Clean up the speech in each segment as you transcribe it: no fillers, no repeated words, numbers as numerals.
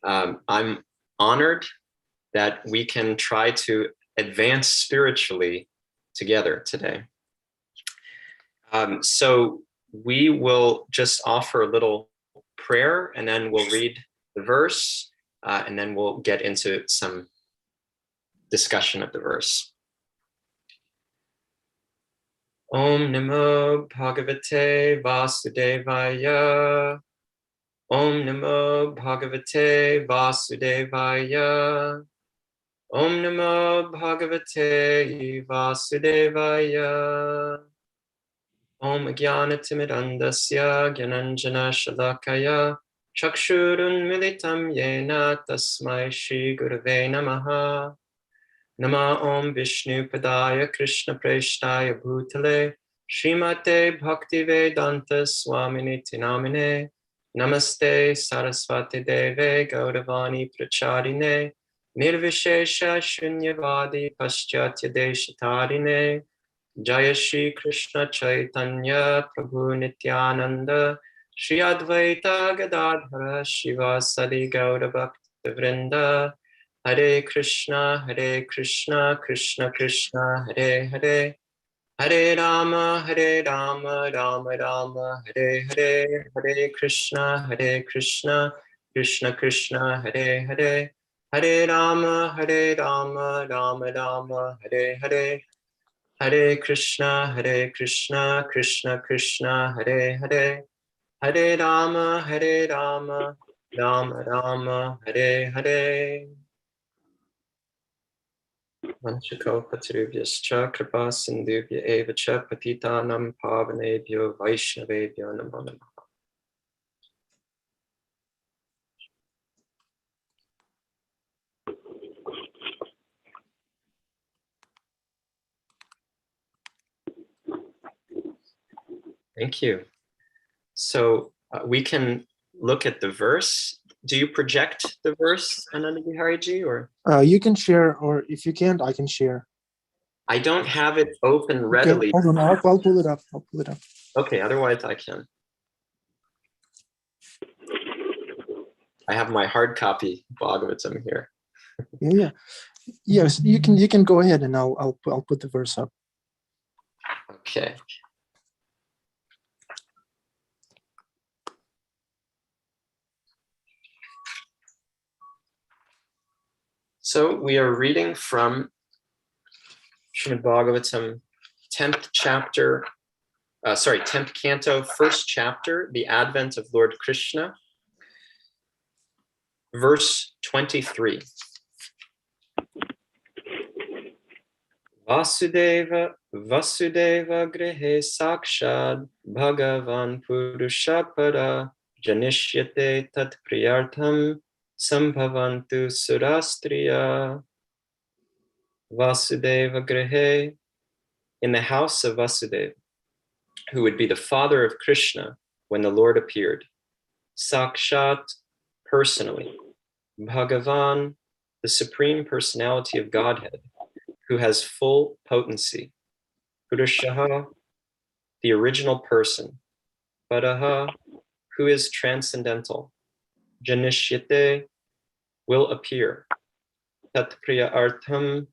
I'm honored that we can try to advance spiritually together today. So we will just offer a little prayer, and then we'll read the verse, and then we'll get into some discussion of the verse. Om Namo Bhagavate Vasudevaya. Om Namo Bhagavate Vasudevaya. Om Namo Bhagavate Vasudevaya. Om Jnanatimidandasya Gyananjana Shalakaya Chakshurun Militam Yena Tasmai Shri Gurave Namaha. Nama Om Vishnu Padaya Krishna Preshtaya Bhutale Srimate Bhaktivedanta Swamini Tinamine. Namaste Saraswati Deve Gauravani Prachadine Nirvishesha Shunyavadi Paschatya Deshatarine. Jaya Shri Krishna Chaitanya Prabhu Nityananda Shri Advaita Gadadhara Shiva Sadi Gaura Bhakta Vrinda. Hare Krishna Krishna Krishna Hare Hare. Hare Rama Rama Rama Hare Hare. Hare Krishna Krishna Krishna Hare Hare. Hare Rama Rama Rama Hare Hare. Hare Krishna Krishna Krishna Hare Hare. Hare Rama Rama Rama Hare Hare. Vanchakalpatarubhyascha kripa sindhubhya eva cha patitanam pavanebhyo vaishnavebhyo namo namaha. Thank you. So we can look at the verse. Do you project the verse, Ananda Bihariji, or? You can share, or if you can't, I can share. I don't have it open readily. Okay, hold on, I'll pull it up. Okay, otherwise I can. I have my hard copy Bhagavatam here. Yeah. Yes, you can go ahead, and I'll put the verse up. Okay. So we are reading from Srimad Bhagavatam, 10th chapter, 10th canto, 1st chapter, the Advent of Lord Krishna, verse 23. Vasudeva grihe sakshad bhagavan purushapada janishyate tat priyartham sambhavantu surastriya. Vasudeva grihe, in the house of Vasudeva, who would be the father of Krishna when the Lord appeared. Sakshat, personally. Bhagavan, the supreme personality of Godhead, who has full potency. Purushaha, the original person. Padaha, who is transcendental. Janishyate, will appear. Tatpriya artham,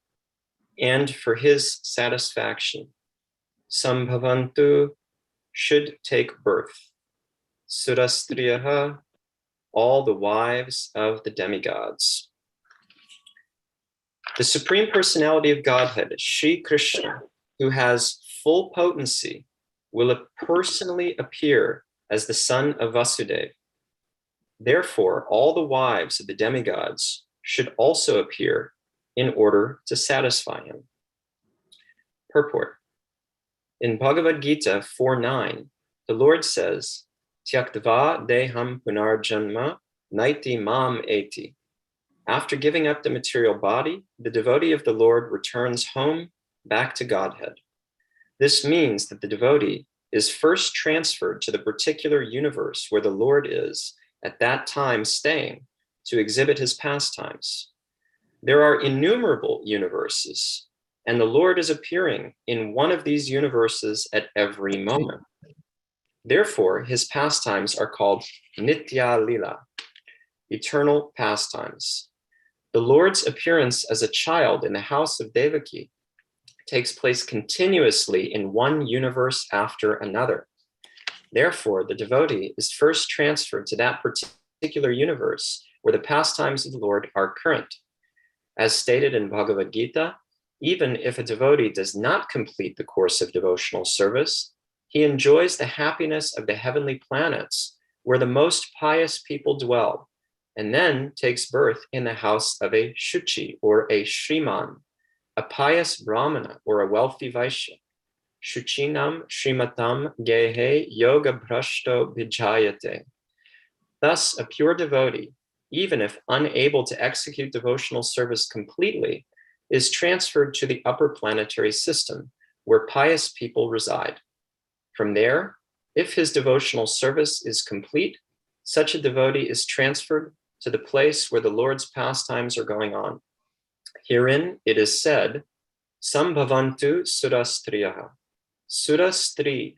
and for his satisfaction. Sambhavantu, should take birth. Surastriyaha, all the wives of the demigods. The Supreme Personality of Godhead, Shri Krishna, who has full potency, will personally appear as the son of Vasudeva. Therefore, all the wives of the demigods should also appear in order to satisfy him. Purport. In Bhagavad Gita 4:9, the Lord says, Tyaktva deham punarjanma naiti mam eti. After giving up the material body, the devotee of the Lord returns home back to Godhead. This means that the devotee is first transferred to the particular universe where the Lord is at that time staying to exhibit his pastimes. There are innumerable universes, and the Lord is appearing in one of these universes at every moment. Therefore, his pastimes are called Nitya Lila. eternal pastimes. The Lord's appearance as a child in the house of Devaki takes place continuously in one universe after another. Therefore, the devotee is first transferred to that particular universe where the pastimes of the Lord are current. As stated in Bhagavad Gita, even if a devotee does not complete the course of devotional service, he enjoys the happiness of the heavenly planets where the most pious people dwell, and then takes birth in the house of a Shuchi or a Shriman, a pious Brahmana or a wealthy Vaishya. Shuchinam Shrimatam Gehe Yoga Brashto Vijayate. Thus, a pure devotee, even if unable to execute devotional service completely, is transferred to the upper planetary system, where pious people reside. From there, if his devotional service is complete, such a devotee is transferred to the place where the Lord's pastimes are going on. Herein it is said, Sambhavantu Surastriyaha. Surastri,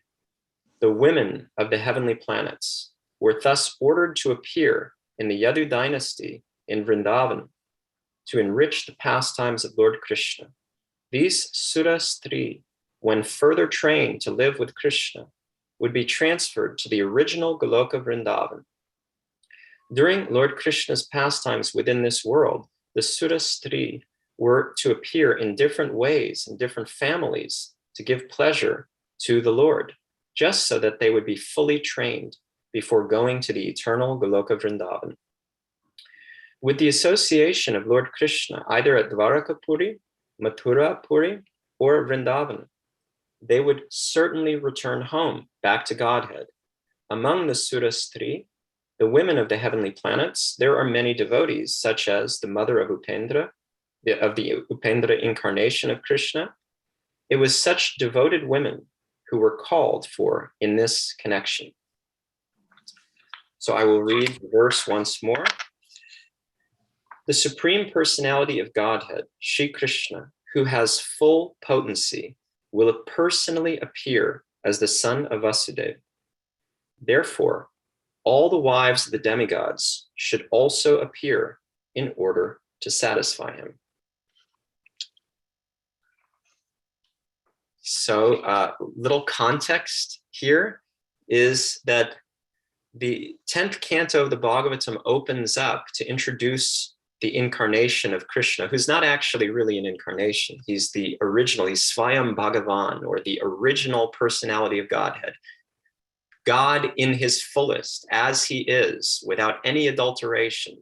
the women of the heavenly planets, were thus ordered to appear in the Yadu dynasty in Vrindavan to enrich the pastimes of Lord Krishna. These Surastri, when further trained to live with Krishna, would be transferred to the original Goloka Vrindavan. During Lord Krishna's pastimes within this world, the Surastri were to appear in different ways in different families to give pleasure to the Lord, just so that they would be fully trained before going to the eternal Goloka Vrindavan. With the association of Lord Krishna, either at Dvarakapuri, Mathura Puri, or Vrindavan, they would certainly return home, back to Godhead. Among the Surastri, the women of the heavenly planets, there are many devotees, such as the mother of Upendra, of the Upendra incarnation of Krishna. It was such devoted women who were called for in this connection. So I will read the verse once more. The Supreme Personality of Godhead, Shri Krishna, who has full potency, will personally appear as the son of Vasudeva. Therefore, all the wives of the demigods should also appear in order to satisfy him. So, little context here is that the 10th canto of the Bhagavatam opens up to introduce the incarnation of Krishna, who's not actually really an incarnation. He's the original, he's Swayam Bhagavan, or the original personality of Godhead. God in his fullest, as he is, without any adulteration.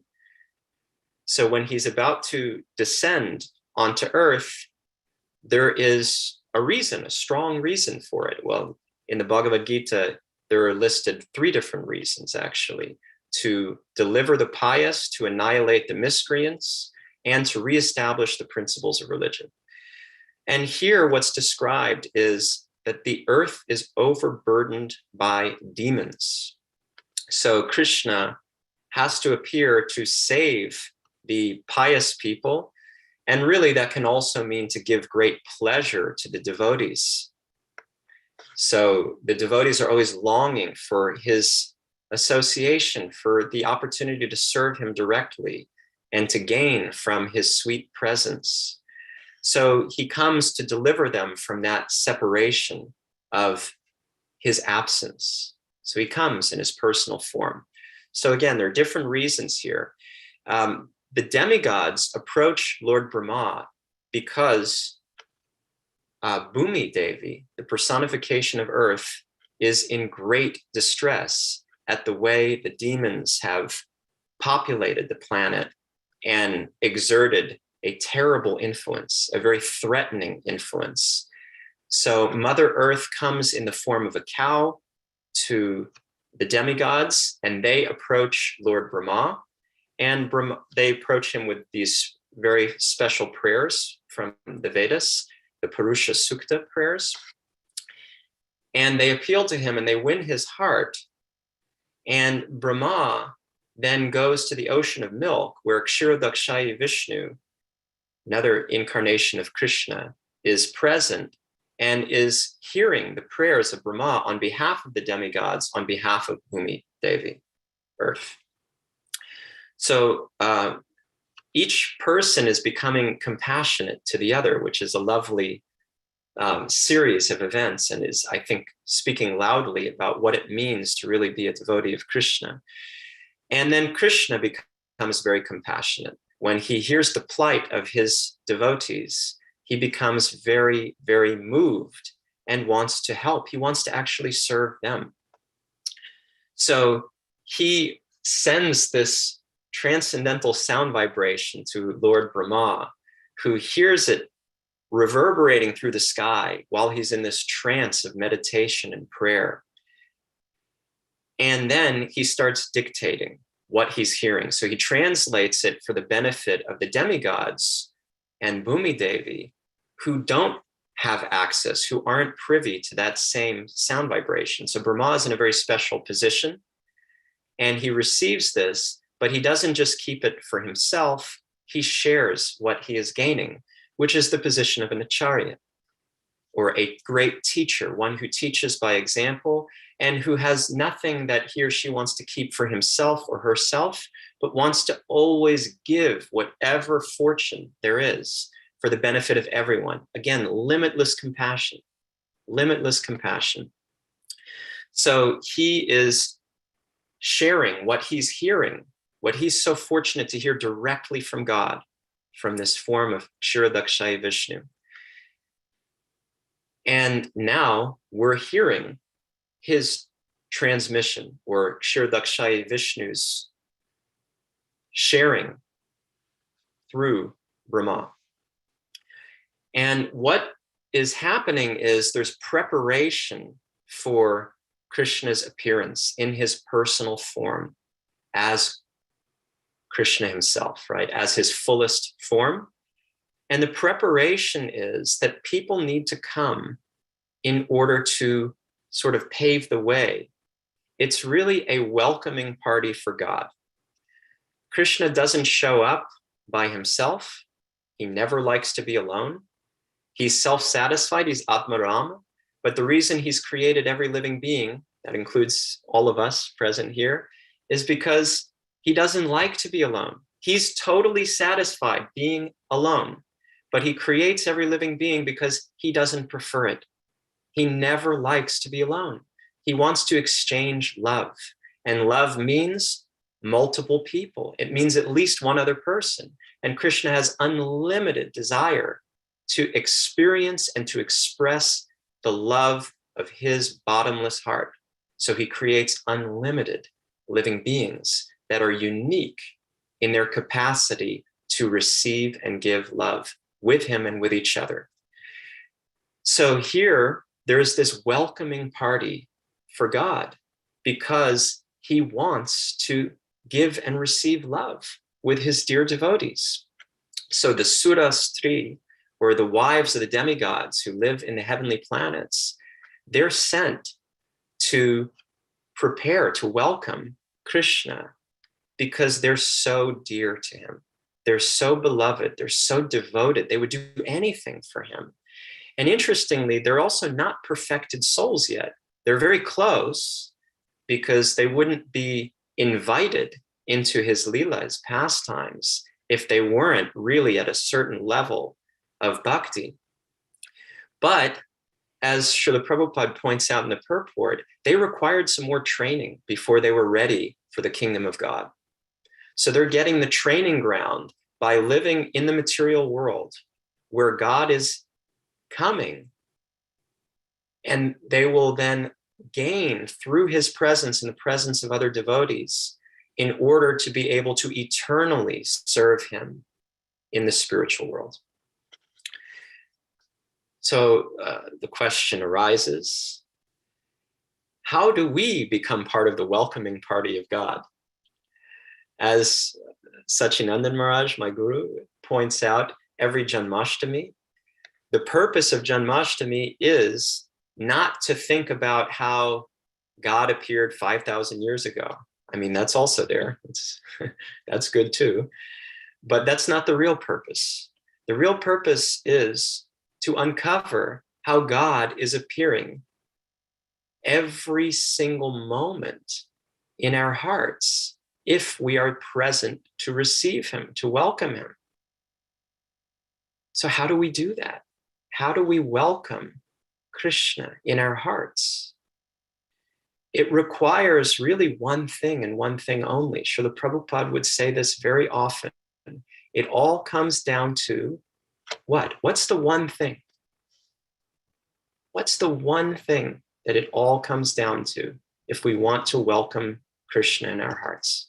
So when he's about to descend onto earth, there is a reason, a strong reason for it. Well, in the Bhagavad Gita, there are listed 3 different reasons, actually: to deliver the pious, to annihilate the miscreants, and to reestablish the principles of religion. And here what's described is that the earth is overburdened by demons. So Krishna has to appear to save the pious people. And really that can also mean to give great pleasure to the devotees. So the devotees are always longing for his association, for the opportunity to serve him directly and to gain from his sweet presence. So he comes to deliver them from that separation of his absence. So he comes in his personal form. So again, there are different reasons here. The demigods approach Lord Brahma because Bhumi Devi, the personification of earth, is in great distress at the way the demons have populated the planet and exerted a terrible influence, a very threatening influence. So Mother Earth comes in the form of a cow to the demigods, and they approach Lord Brahma, and they approach him with these very special prayers from the Vedas, the Purusha Sukta prayers. And they appeal to him and they win his heart. And Brahma then goes to the ocean of milk, where Kshirodakshayi Vishnu, another incarnation of Krishna, is present and is hearing the prayers of Brahma on behalf of the demigods, on behalf of Bhumi Devi, earth. So each person is becoming compassionate to the other, which is a lovely series of events, and is, I think, speaking loudly about what it means to really be a devotee of Krishna. And then Krishna becomes very compassionate. When he hears the plight of his devotees, he becomes very, very moved and wants to help. He wants to actually serve them. So he sends this transcendental sound vibration to Lord Brahma, who hears it reverberating through the sky while he's in this trance of meditation and prayer. And then he starts dictating what he's hearing. So he translates it for the benefit of the demigods and Bhumi Devi, who don't have access, who aren't privy to that same sound vibration. So Brahma is in a very special position, and he receives this, but he doesn't just keep it for himself. He shares what he is gaining, which is the position of an acharya, or a great teacher, one who teaches by example and who has nothing that he or she wants to keep for himself or herself, but wants to always give whatever fortune there is for the benefit of everyone. Again, limitless compassion, limitless compassion. So he is sharing what he's hearing, what he's so fortunate to hear directly from God, from this form of Kshirodakshaya Vishnu. And now we're hearing his transmission, or Kshirodakshaya Vishnu's sharing through Brahma. And what is happening is there's preparation for Krishna's appearance in his personal form as Krishna himself, right? As his fullest form. And the preparation is that people need to come in order to sort of pave the way. It's really a welcoming party for God. Krishna doesn't show up by himself. He never likes to be alone. He's self-satisfied, he's Atmarama, but the reason he's created every living being, that includes all of us present here, is because he doesn't like to be alone. He's totally satisfied being alone, but he creates every living being because he doesn't prefer it. He never likes to be alone. He wants to exchange love, and love means multiple people. It means at least one other person. And Krishna has unlimited desire to experience and to express the love of his bottomless heart. So he creates unlimited living beings that are unique in their capacity to receive and give love with him and with each other. So here, there's this welcoming party for God because he wants to give and receive love with his dear devotees. So the Sura Stri, or the wives of the demigods who live in the heavenly planets, they're sent to prepare to welcome Krishna because they're so dear to him. They're so beloved, they're so devoted, they would do anything for him. And interestingly, they're also not perfected souls yet. They're very close because they wouldn't be invited into his Leela, his pastimes, if they weren't really at a certain level of bhakti. But as Srila Prabhupada points out in the purport, they required some more training before they were ready for the kingdom of God. So they're getting the training ground by living in the material world where God is coming, and they will then gain through his presence and the presence of other devotees in order to be able to eternally serve him in the spiritual world. So the question arises, how do we become part of the welcoming party of God? As Sachinandan Maharaj, my guru, points out, every Janmashtami, the purpose of Janmashtami is not to think about how God appeared 5,000 years ago. I mean, that's also there. That's good too. But that's not the real purpose. The real purpose is to uncover how God is appearing every single moment in our hearts if we are present to receive him, to welcome him. So how do we do that? How do we welcome Krishna in our hearts? It requires really one thing and one thing only. Srila Prabhupada would say this very often. It all comes down to what? What's the one thing? What's the one thing that it all comes down to if we want to welcome Krishna in our hearts?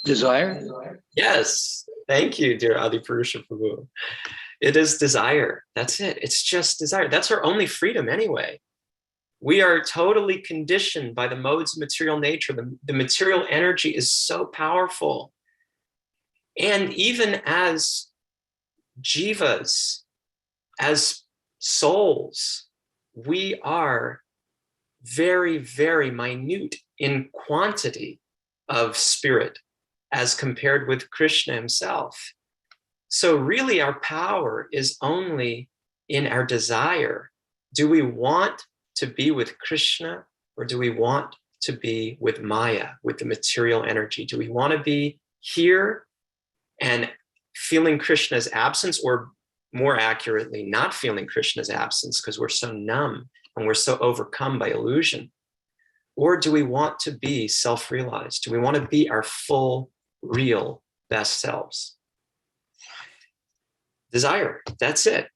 Desire? Yes. Thank you, dear Adipurusha Prabhu. It is desire. That's it. It's just desire. That's our only freedom anyway. We are totally conditioned by the modes of material nature. The material energy is so powerful. And even as jivas, as souls, we are very, very minute in quantity of spirit as compared with Krishna himself. So really our power is only in our desire. Do we want to be with Krishna, or do we want to be with Maya, with the material energy? Do we want to be here and feeling Krishna's absence, or more accurately, not feeling Krishna's absence because we're so numb and we're so overcome by illusion? Or do we want to be self-realized? Do we want to be our full, real, best selves? Desire, that's it.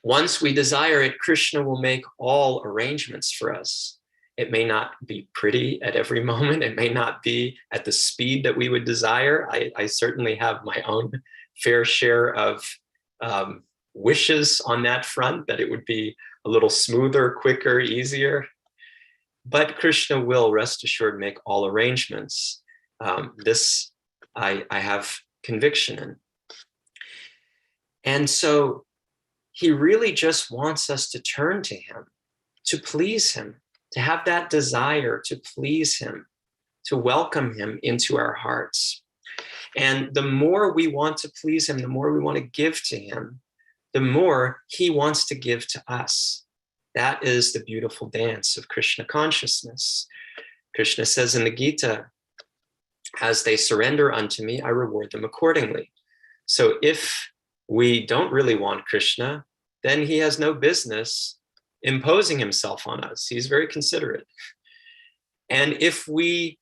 Once we desire it, Krishna will make all arrangements for us. It may not be pretty at every moment. It may not be at the speed that we would desire. I certainly have my own fair share of wishes on that front, that it would be a little smoother, quicker, easier. But Krishna will, rest assured, make all arrangements. This I have conviction in. And so he really just wants us to turn to him, to please him, to have that desire to please him, to welcome him into our hearts. And the more we want to please him, the more we want to give to him, the more he wants to give to us. That is the beautiful dance of Krishna consciousness. Krishna says in the Gita, as they surrender unto me, I reward them accordingly. So if we don't really want Krishna, then he has no business imposing himself on us. He's very considerate. And if we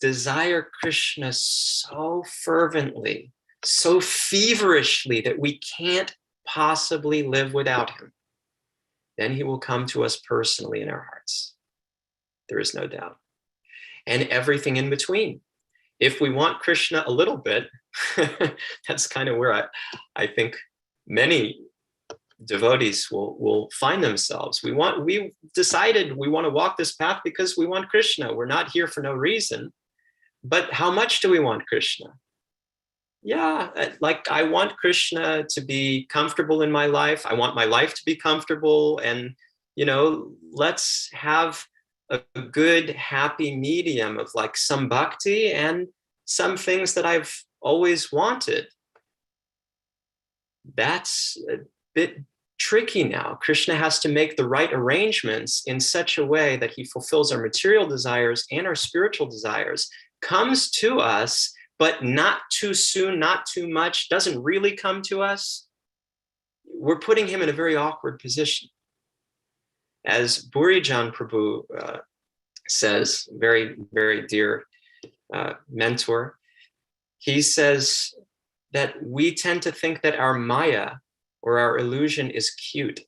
desire Krishna so fervently, so feverishly that we can't possibly live without him, then he will come to us personally in our hearts. There is no doubt. And everything in between. If we want Krishna a little bit, that's kind of where I think many devotees will find themselves. We decided we want to walk this path because we want Krishna. We're not here for no reason. But how much do we want Krishna? Yeah, like I want Krishna to be comfortable in my life. I want my life to be comfortable. And, let's have a good, happy medium of like some bhakti and some things that I've always wanted. That's a bit tricky now. Krishna has to make the right arrangements in such a way that he fulfills our material desires and our spiritual desires, comes to us, but not too soon, not too much, doesn't really come to us. We're putting him in a very awkward position. As Burijan Prabhu says, very, very dear mentor, he says that we tend to think that our Maya or our illusion is cute.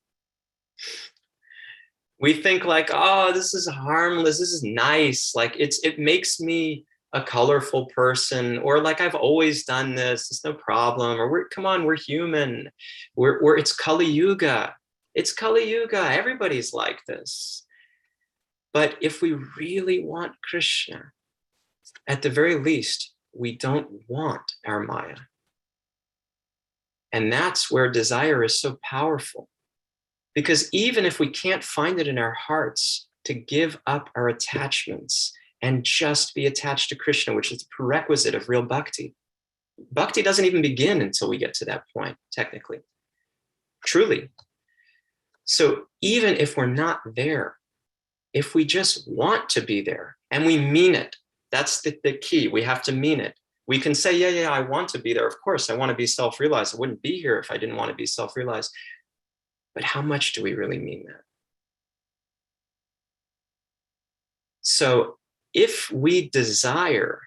We think like, oh, this is harmless, this is nice, like it makes me a colorful person, or like I've always done this, it's no problem, or we're human, it's Kali Yuga. It's Kali Yuga, everybody's like this. But if we really want Krishna, at the very least, we don't want our Maya. And that's where desire is so powerful. Because even if we can't find it in our hearts to give up our attachments and just be attached to Krishna, which is a prerequisite of real bhakti. Bhakti doesn't even begin until we get to that point, technically. Truly. So even if we're not there, if we just want to be there and we mean it, That's the key. We have to mean it. We can say, yeah, I want to be there. Of course, I want to be self-realized. I wouldn't be here if I didn't want to be self-realized. But how much do we really mean that? So if we desire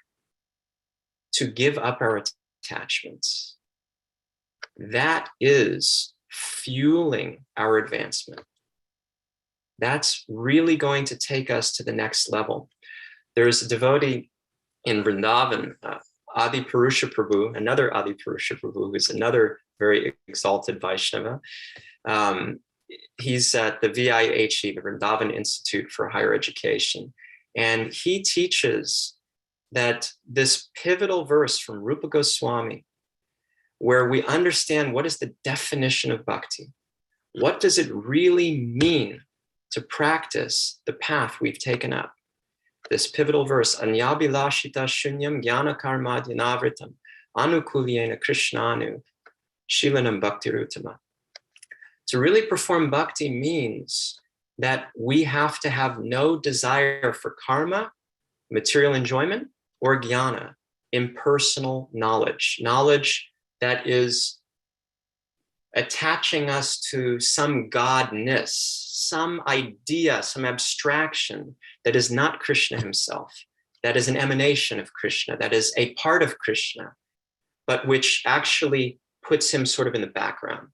to give up our attachments, that is fueling our advancement. That's really going to take us to the next level. There's a devotee in Vrindavan, Adi Purusha Prabhu, another Adi Purusha Prabhu, who's another very exalted Vaishnava. He's at the VIHE, the Vrindavan Institute for Higher Education. And he teaches that this pivotal verse from Rupa Goswami, where we understand what is the definition of bhakti, what does it really mean to practice the path we've taken up. This pivotal verse, Anyabhilashita shunyam jnana karma dhyanavrtam anukulyena krishnanu shilanam bhaktirutama. To really perform bhakti means that we have to have no desire for karma, material enjoyment, or jnana, impersonal knowledge, knowledge that is attaching us to some godness, some idea, some abstraction that is not Krishna himself, that is an emanation of Krishna, that is a part of Krishna, but which actually puts him sort of in the background.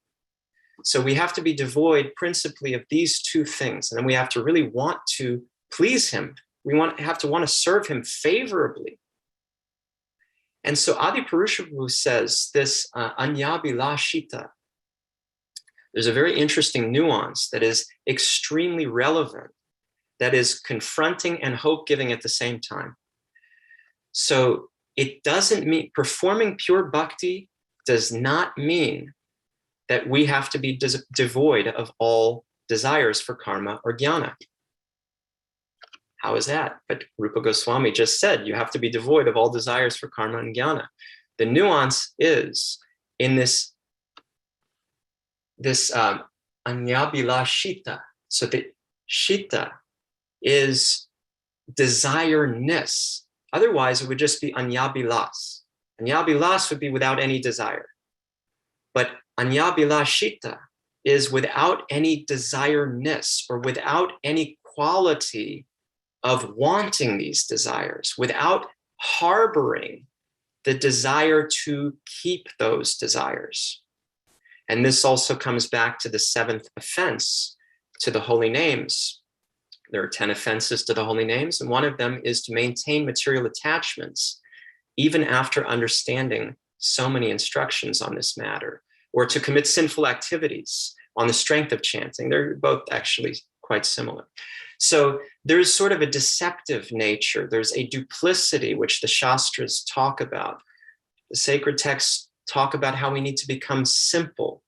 So we have to be devoid principally of these two things. And then we have to really want to please him. We have to want to serve him favorably. And so Adi Purusha Prabhu says this Anyabhilashita. There's a very interesting nuance that is extremely relevant, that is confronting and hope-giving at the same time. So it doesn't mean, performing pure bhakti does not mean that we have to be devoid of all desires for karma or jnana. How is that? But Rupa Goswami just said you have to be devoid of all desires for karma and jnana. The nuance is in this anyabhilashita. So the shita is desire-ness. Otherwise, it would just be anyabhilas. Anyabhilas would be without any desire. But anyabhilashita is without any desire-ness or without any quality of wanting these desires, without harboring the desire to keep those desires. And this also comes back to the seventh offense to the holy names. There are 10 offenses to the holy names, and one of them is to maintain material attachments, even after understanding so many instructions on this matter, or to commit sinful activities on the strength of chanting. They're both actually quite similar. So there's sort of a deceptive nature. There's a duplicity, which the Shastras talk about. The sacred texts talk about how we need to become simple,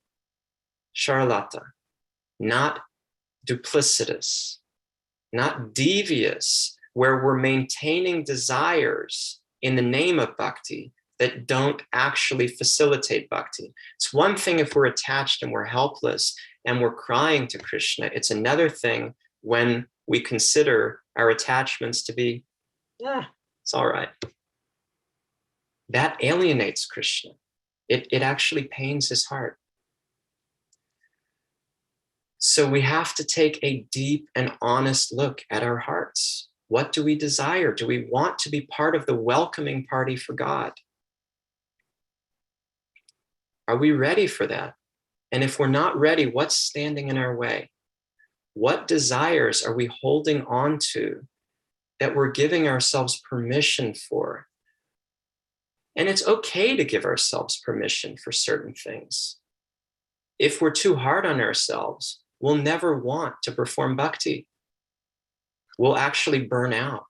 charlata, not duplicitous, not devious, where we're maintaining desires in the name of bhakti that don't actually facilitate bhakti. It's one thing if we're attached and we're helpless and we're crying to Krishna. It's another thing when we consider our attachments to be, it's all right. That alienates Krishna. It actually pains his heart. So we have to take a deep and honest look at our hearts. What do we desire? Do we want to be part of the welcoming party for God? Are we ready for that? And if we're not ready, what's standing in our way? What desires are we holding on to that we're giving ourselves permission for? And it's okay to give ourselves permission for certain things. If we're too hard on ourselves, we'll never want to perform bhakti. We'll actually burn out.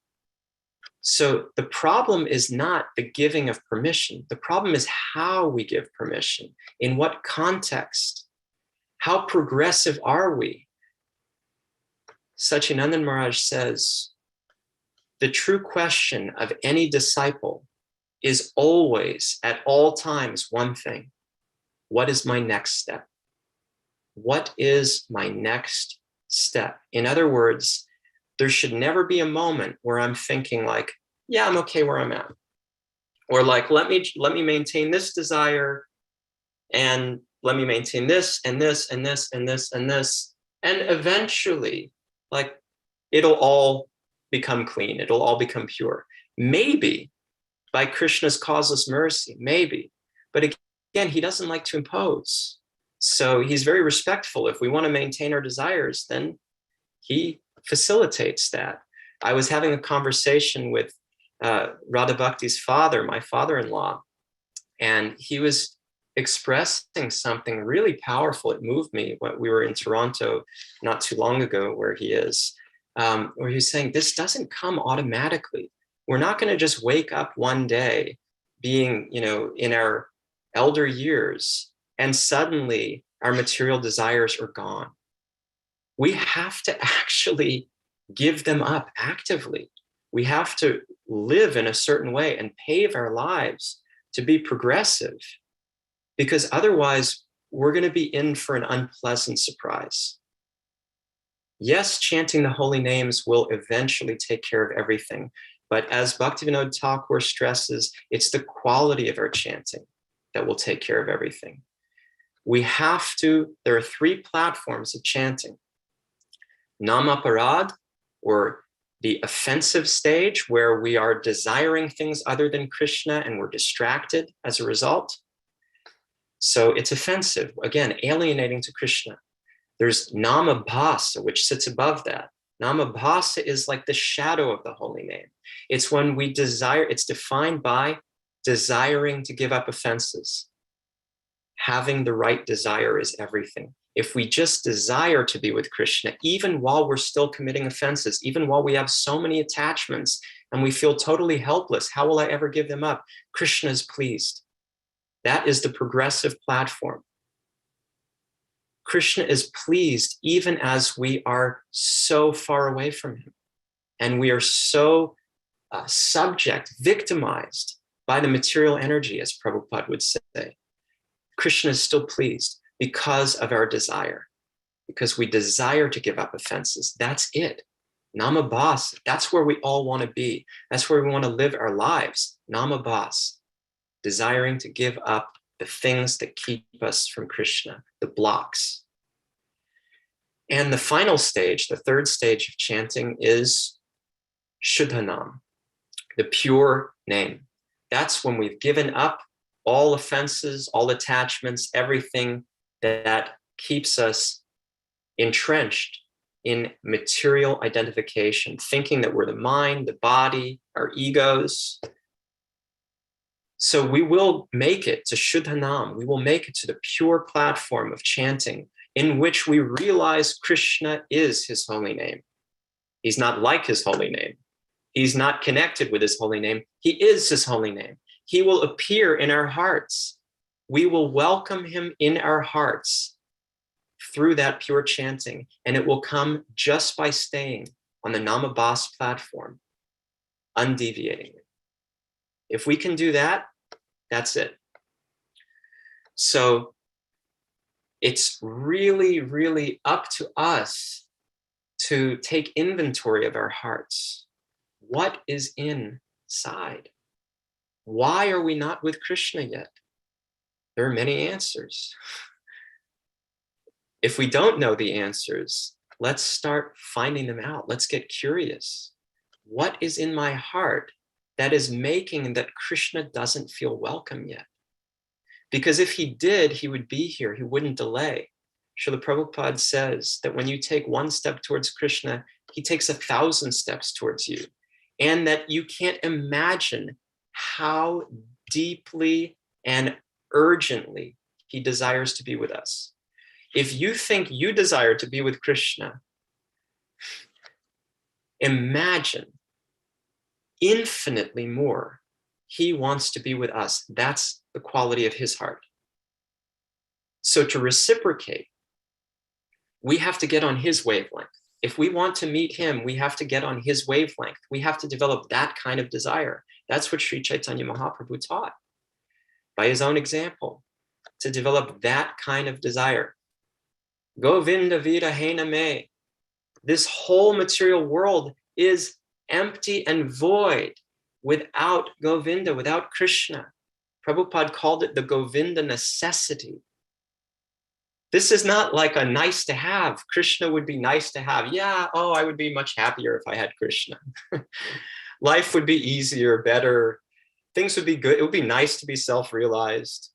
So the problem is not the giving of permission. The problem is how we give permission. In what context? How progressive are we? Sachinandan Maharaj says, the true question of any disciple is always, at all times, one thing. What is my next step? What is my next step? In other words, there should never be a moment where I'm thinking like, yeah, I'm okay where I'm at. Or like, let me maintain this desire, and let me maintain this and this and this and this and this. And eventually, like, it'll all become clean. It'll all become pure. Maybe by Krishna's causeless mercy, maybe. But again, he doesn't like to impose. So he's very respectful. If we want to maintain our desires, then he facilitates that. I was having a conversation with Radha Bhakti's father, my father-in-law, and he was expressing something really powerful. It moved me when we were in Toronto not too long ago, where he is, where he's saying, this doesn't come automatically. We're not going to just wake up one day being, in our elder years, and suddenly our material desires are gone. We have to actually give them up actively. We have to live in a certain way and pave our lives to be progressive, because otherwise we're going to be in for an unpleasant surprise. Yes, chanting the holy names will eventually take care of everything, but as Bhaktivinoda Thakur stresses, it's the quality of our chanting that will take care of everything. There are 3 platforms of chanting. Namaparad, or the offensive stage, where we are desiring things other than Krishna and we're distracted as a result. So it's offensive, again, alienating to Krishna. There's namabhasa, which sits above that. Namabhasa is like the shadow of the holy name. It's when we desire, it's defined by desiring to give up offenses. Having the right desire is everything. If we just desire to be with Krishna, even while we're still committing offenses, even while we have so many attachments and we feel totally helpless, how will I ever give them up? Krishna is pleased. That is the progressive platform. Krishna is pleased even as we are so far away from him, and we are so victimized by the material energy, as Prabhupada would say. Krishna is still pleased because of our desire, because we desire to give up offenses. That's it. Namabhas, that's where we all want to be. That's where we want to live our lives. Namabhas, desiring to give up the things that keep us from Krishna, the blocks. And the final stage, the 3rd stage of chanting, is Shuddhanam, the pure name. That's when we've given up all offenses, all attachments, everything that keeps us entrenched in material identification, thinking that we're the mind, the body, our egos. So we will make it to Shuddhanam. We will make it to the pure platform of chanting, in which we realize Krishna is his holy name. He's not like his holy name. He's not connected with his holy name. He is his holy name. He will appear in our hearts. We will welcome him in our hearts through that pure chanting, and it will come just by staying on the Namabhas platform, undeviatingly. If we can do that, that's it. So it's really, really up to us to take inventory of our hearts. What is inside? Why are we not with Krishna yet? There are many answers. If we don't know the answers, let's start finding them out. Let's get curious. What is in my heart that is making that Krishna doesn't feel welcome yet? Because if he did, he would be here. He wouldn't delay. Srila Prabhupada says that when you take 1 step towards Krishna, he takes 1,000 steps towards you. And that you can't imagine how deeply and urgently he desires to be with us. If you think you desire to be with Krishna, imagine infinitely more he wants to be with us. That's the quality of his heart. So to reciprocate, we have to get on his wavelength. If we want to meet him, we have to get on his wavelength. We have to develop that kind of desire. That's what Sri Chaitanya Mahaprabhu taught by his own example, to develop that kind of desire. Govinda Vida Hena Me. This whole material world is empty and void. without Govinda, without Krishna. Prabhupada called it the Govinda necessity. This is not like a nice to have. Krishna would be nice to have. Yeah, oh, I would be much happier if I had Krishna. Life would be easier, better. Things would be good. It would be nice to be self-realized.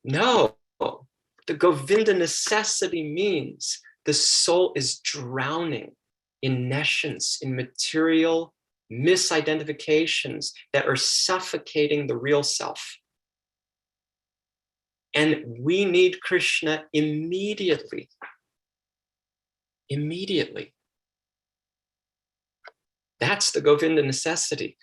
No, the Govinda necessity means the soul is drowning in nescience, in material misidentifications that are suffocating the real self. And we need Krishna immediately. Immediately. That's the Govinda necessity.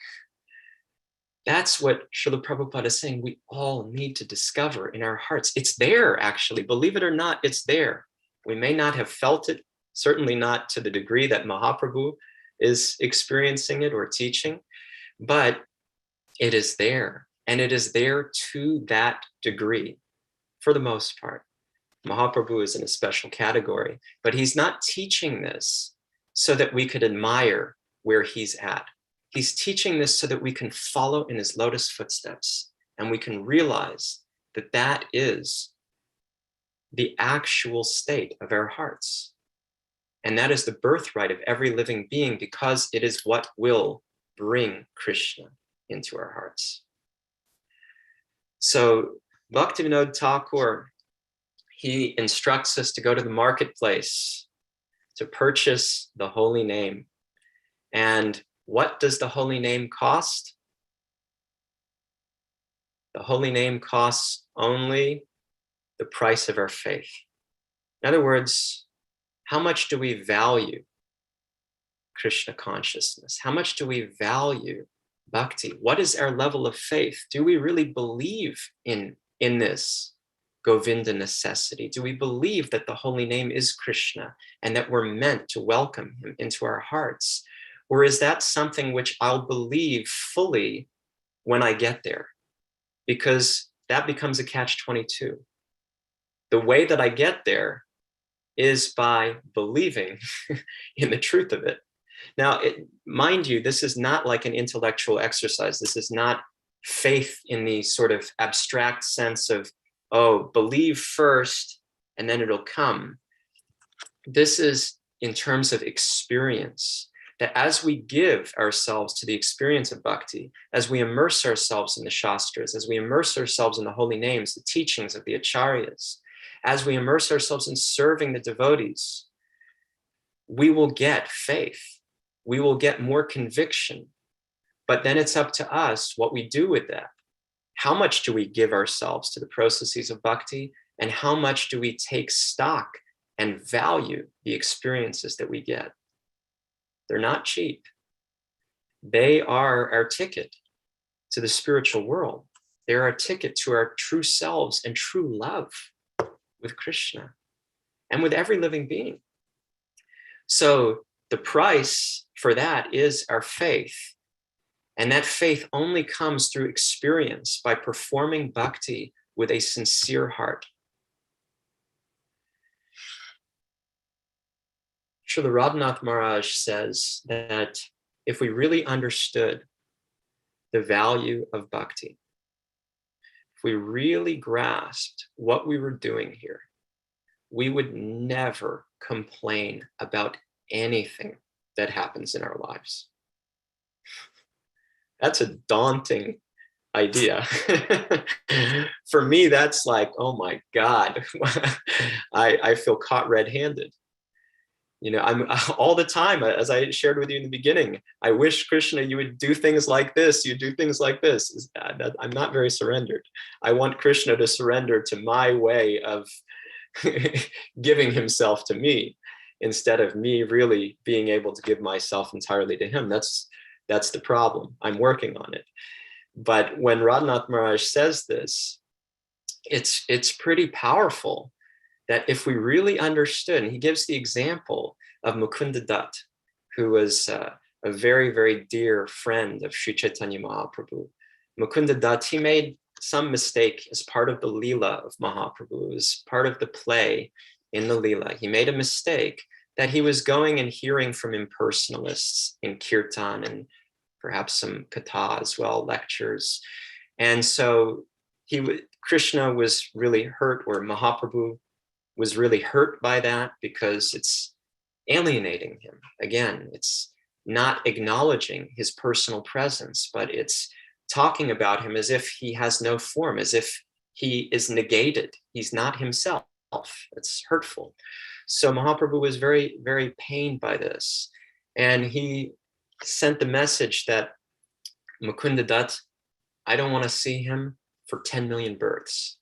That's what Srila Prabhupada is saying we all need to discover in our hearts. It's there, actually. Believe it or not, it's there. We may not have felt it, certainly not to the degree that Mahaprabhu is experiencing it or teaching, but it is there. And it is there to that degree, for the most part. Mahaprabhu is in a special category, but he's not teaching this so that we could admire where he's at. He's teaching this so that we can follow in his lotus footsteps and we can realize that that is the actual state of our hearts. And that is the birthright of every living being because it is what will bring Krishna into our hearts. So Bhaktivinoda Thakur, he instructs us to go to the marketplace to purchase the holy name. And what does the holy name cost? The holy name costs only the price of our faith. In other words, how much do we value Krishna consciousness? How much do we value bhakti? What is our level of faith? Do we really believe in this Govinda necessity? Do we believe that the holy name is Krishna and that we're meant to welcome him into our hearts? Or is that something which I'll believe fully when I get there? Because that becomes a catch-22. The way that I get there is by believing in the truth of it. Now, mind you, this is not like an intellectual exercise. This is not faith in the sort of abstract sense of, oh, believe first and then it'll come. This is in terms of experience, that as we give ourselves to the experience of bhakti, as we immerse ourselves in the shastras, as we immerse ourselves in the holy names, the teachings of the acharyas, as we immerse ourselves in serving the devotees, we will get faith. We will get more conviction. But then it's up to us what we do with that. How much do we give ourselves to the processes of bhakti? And how much do we take stock and value the experiences that we get? They're not cheap. They are our ticket to the spiritual world. They're our ticket to our true selves and true love with Krishna and with every living being. So the price for that is our faith. And that faith only comes through experience by performing bhakti with a sincere heart. Srila Radhanath Maharaj says that if we really understood the value of bhakti, if we really grasped what we were doing here, we would never complain about anything that happens in our lives. That's a daunting idea. For me, that's like, oh my God, I feel caught red-handed. You know, I'm all the time, as I shared with you in the beginning, I wish, Krishna, you would do things like this, you do things like this. I'm not very surrendered. I want Krishna to surrender to my way of giving himself to me instead of me really being able to give myself entirely to him. That's the problem. I'm working on it. But when Radhanath Maharaj says this, it's pretty powerful that if we really understood, and he gives the example of Mukunda Dutt, who was a very, very dear friend of Sri Chaitanya Mahaprabhu. Mukunda Dutt, he made some mistake as part of the Leela of Mahaprabhu, as part of the play in the Leela. He made a mistake that he was going and hearing from impersonalists in Kirtan and perhaps some katha as well, lectures. And so Krishna was really hurt, or Mahaprabhu was really hurt by that, because it's alienating him. Again, it's not acknowledging his personal presence, but it's talking about him as if he has no form, as if he is negated. He's not himself. It's hurtful. So Mahaprabhu was very, very pained by this. And he sent the message that Mukunda Dutt, I don't want to see him for 10 million births.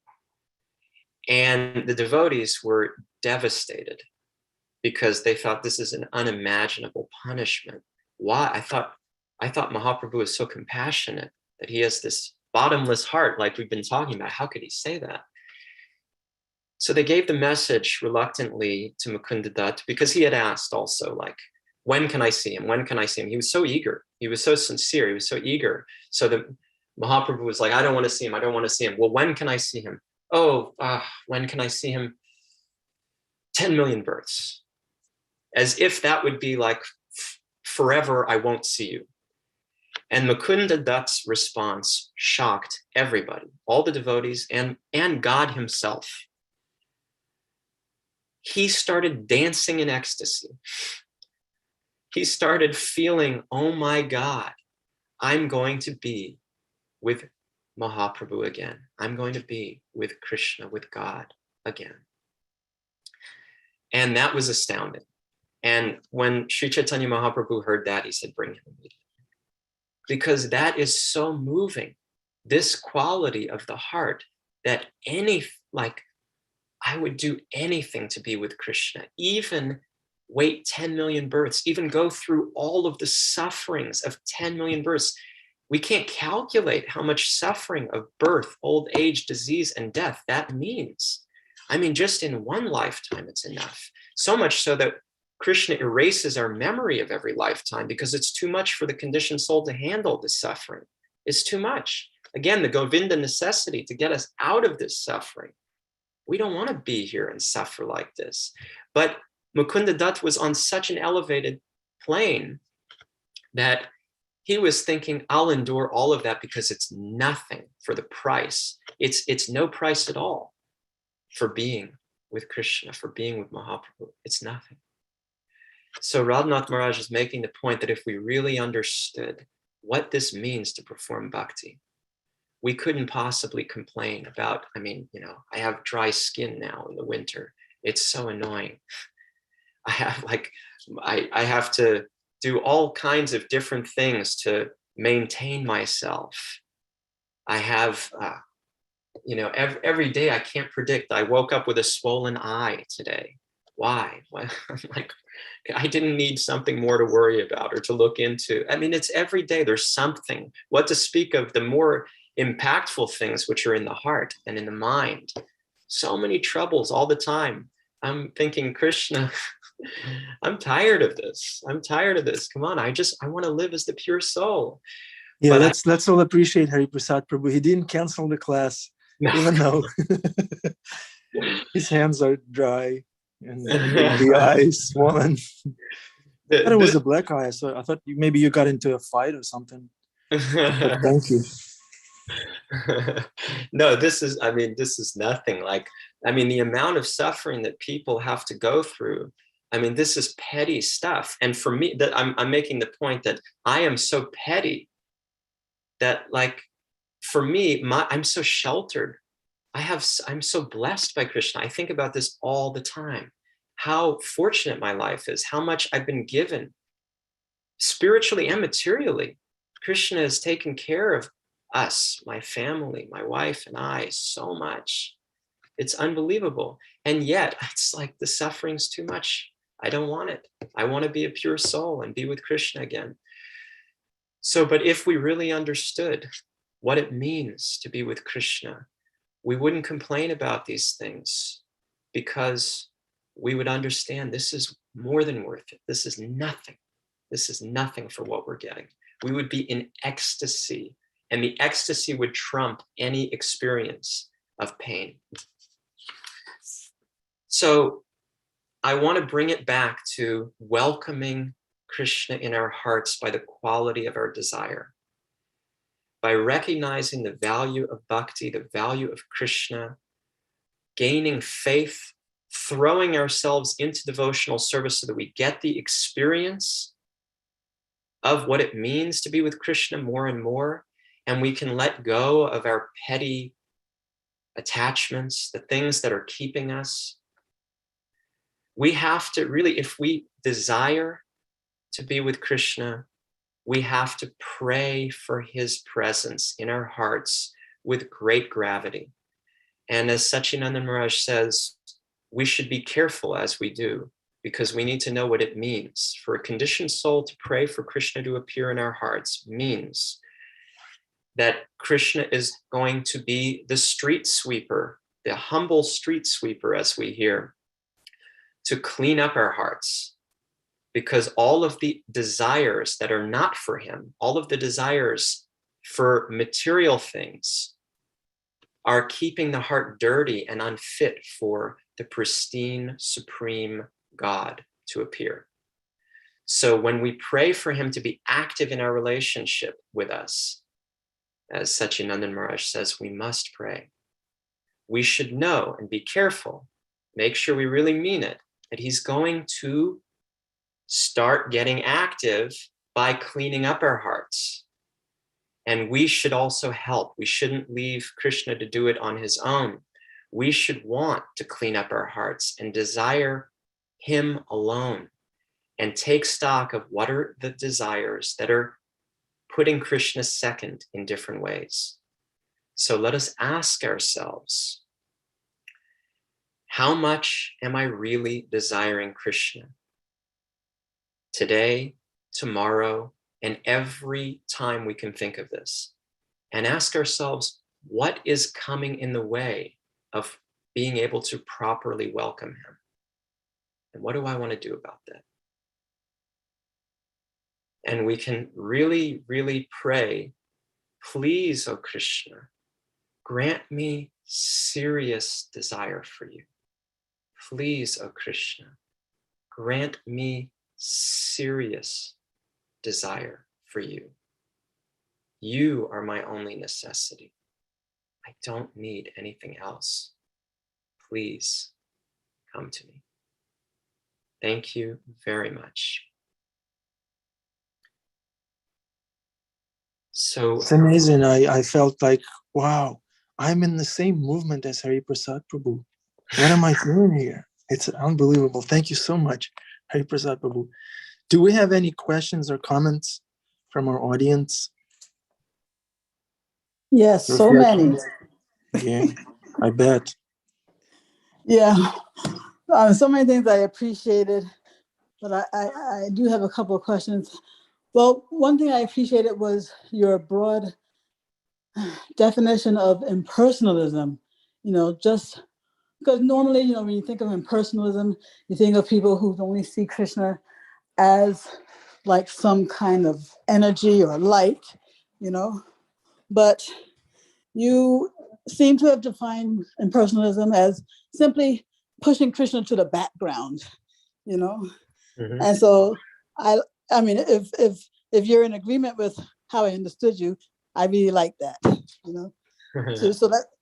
And the devotees were devastated, because they thought this is an unimaginable punishment. Why? I thought Mahaprabhu is so compassionate, that he has this bottomless heart, like we've been talking about. How could he say that? So they gave the message reluctantly to Mukunda Dutt, because he had asked also, like, when can I see him? When can I see him? He was so eager. He was so sincere. He was so eager. So the Mahaprabhu was like, I don't want to see him. I don't want to see him. Well, when can I see him? Oh, when can I see him? 10 million births. As if that would be like, forever I won't see you. And Mukunda Dutt's response shocked everybody, all the devotees and God himself. He started dancing in ecstasy. He started feeling, oh my God, I'm going to be with Mahaprabhu again. I'm going to be with Krishna, with God again. And that was astounding. And when Sri Chaitanya Mahaprabhu heard that, he said, bring him immediately. Because that is so moving, this quality of the heart, that I would do anything to be with Krishna, even wait 10 million births, even go through all of the sufferings of 10 million births. We can't calculate how much suffering of birth, old age, disease, and death that means. I mean, just in one lifetime, it's enough. So much so that Krishna erases our memory of every lifetime, because it's too much for the conditioned soul to handle this suffering. It's too much. Again, the Govinda necessity to get us out of this suffering. We don't want to be here and suffer like this. But Mukunda Dutt was on such an elevated plane that he was thinking, I'll endure all of that, because it's nothing for the price. It's no price at all for being with Krishna, for being with Mahaprabhu. It's nothing. So Radhanath Maharaj is making the point that if we really understood what this means to perform bhakti, we couldn't possibly complain about, I have dry skin now in the winter. It's so annoying. I have to do all kinds of different things to maintain myself. I have, every day I can't predict. I woke up with a swollen eye today. Why? Well, I didn't need something more to worry about or to look into. It's every day there's something. What to speak of the more impactful things which are in the heart and in the mind. So many troubles all the time. I'm thinking, Krishna, I'm tired of this. I'm tired of this. Come on, I want to live as the pure soul. Yeah, but let's all appreciate Hari Prasad Prabhu. He didn't cancel the class, even though his hands are dry and the eyes swollen. I thought it was a black eye, so I thought maybe you got into a fight or something. But thank you. No, this is nothing. The amount of suffering that people have to go through, this is petty stuff. And for me, that I'm making the point that I am so petty that, for me, I'm so sheltered. I'm so blessed by Krishna. I think about this all the time. How fortunate my life is, how much I've been given spiritually and materially. Krishna has taken care of us, my family, my wife and I, so much. It's unbelievable. And yet it's like the suffering's too much. I don't want it. I want to be a pure soul and be with Krishna again. So, but if we really understood what it means to be with Krishna, we wouldn't complain about these things, because we would understand this is more than worth it. This is nothing. This is nothing for what we're getting. We would be in ecstasy, and the ecstasy would trump any experience of pain. So I want to bring it back to welcoming Krishna in our hearts by the quality of our desire. By recognizing the value of bhakti, the value of Krishna, gaining faith, throwing ourselves into devotional service so that we get the experience of what it means to be with Krishna more and more, and we can let go of our petty attachments, the things that are keeping us. We have to really, if we desire to be with Krishna, we have to pray for his presence in our hearts with great gravity. And as Sachinandan Maharaj says, we should be careful as we do, because we need to know what it means. For a conditioned soul to pray for Krishna to appear in our hearts means that Krishna is going to be the street sweeper, the humble street sweeper, as we hear, to clean up our hearts. Because all of the desires that are not for him, all of the desires for material things, are keeping the heart dirty and unfit for the pristine, supreme God to appear. So when we pray for him to be active in our relationship with us, as Sachinandan Maharaj says, we must pray. We should know and be careful, make sure we really mean it, that he's going to start getting active by cleaning up our hearts. And we should also help. We shouldn't leave Krishna to do it on his own. We should want to clean up our hearts and desire him alone, and take stock of what are the desires that are putting Krishna second in different ways. So let us ask ourselves, how much am I really desiring Krishna? Today, tomorrow, and every time we can think of this, and ask ourselves, what is coming in the way of being able to properly welcome him? And what do I want to do about that? And we can really, really pray, please, O Krishna, grant me serious desire for you. Please, O Krishna, grant me serious desire for you. You are my only necessity. I don't need anything else. Please come to me. Thank you very much. So it's amazing. I felt like, wow, I'm in the same movement as Hari Prasad Prabhu. What am I doing here? It's unbelievable. Thank you so much, Hari Prasad Prabhu. Do we have any questions or comments from our audience? Yes, so many. Yeah, I bet. Yeah, so many things I appreciated, but I do have a couple of questions. Well, one thing I appreciated was your broad definition of impersonalism. Just because normally, when you think of impersonalism, you think of people who only see Krishna as like some kind of energy or light, but you seem to have defined impersonalism as simply pushing Krishna to the background, mm-hmm. And so I mean, if you're in agreement with how I understood you, I really like that,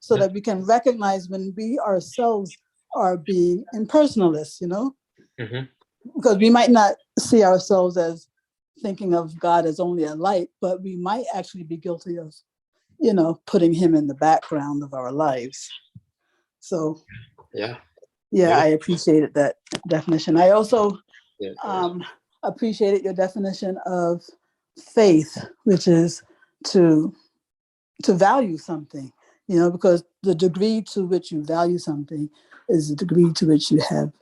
so that we can recognize when we ourselves are being impersonalists, mm-hmm. because we might not see ourselves as thinking of God as only a light, but we might actually be guilty of, putting him in the background of our lives. So yeah, I appreciated that definition. I also appreciated your definition of faith, which is to value something, because the degree to which you value something is the degree to which you have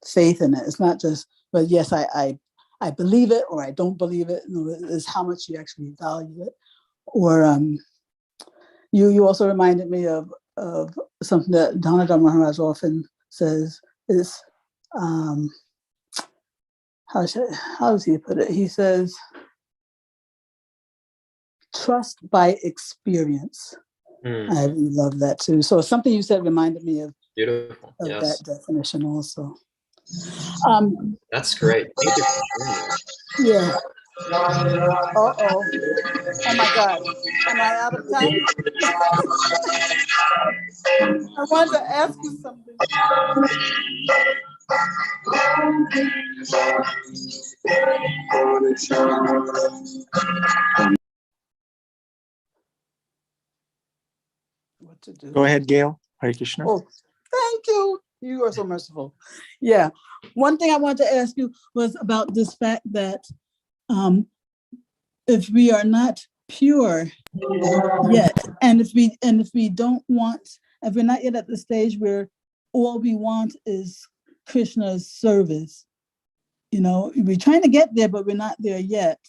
faith in it. It's not just, but yes, I believe it or I don't believe it. It's how much you actually value it. Or you also reminded me of something that Dhanadhar Maharaj often says is, how does he put it? He says, trust by experience. I love that too. So something you said reminded me of beautiful. That definition also. That's great. Thank you for sharing that. Yeah. Uh-oh. Oh my God. Am I out of time? I wanted to ask you something. What to do? Go ahead, Gail. Hare Krishna. Oh, thank you. You are so merciful. Yeah. One thing I wanted to ask you was about this fact that if we are not pure yet, and if we don't want, if we're not yet at the stage where all we want is Krishna's service, you know, we're trying to get there, but we're not there yet,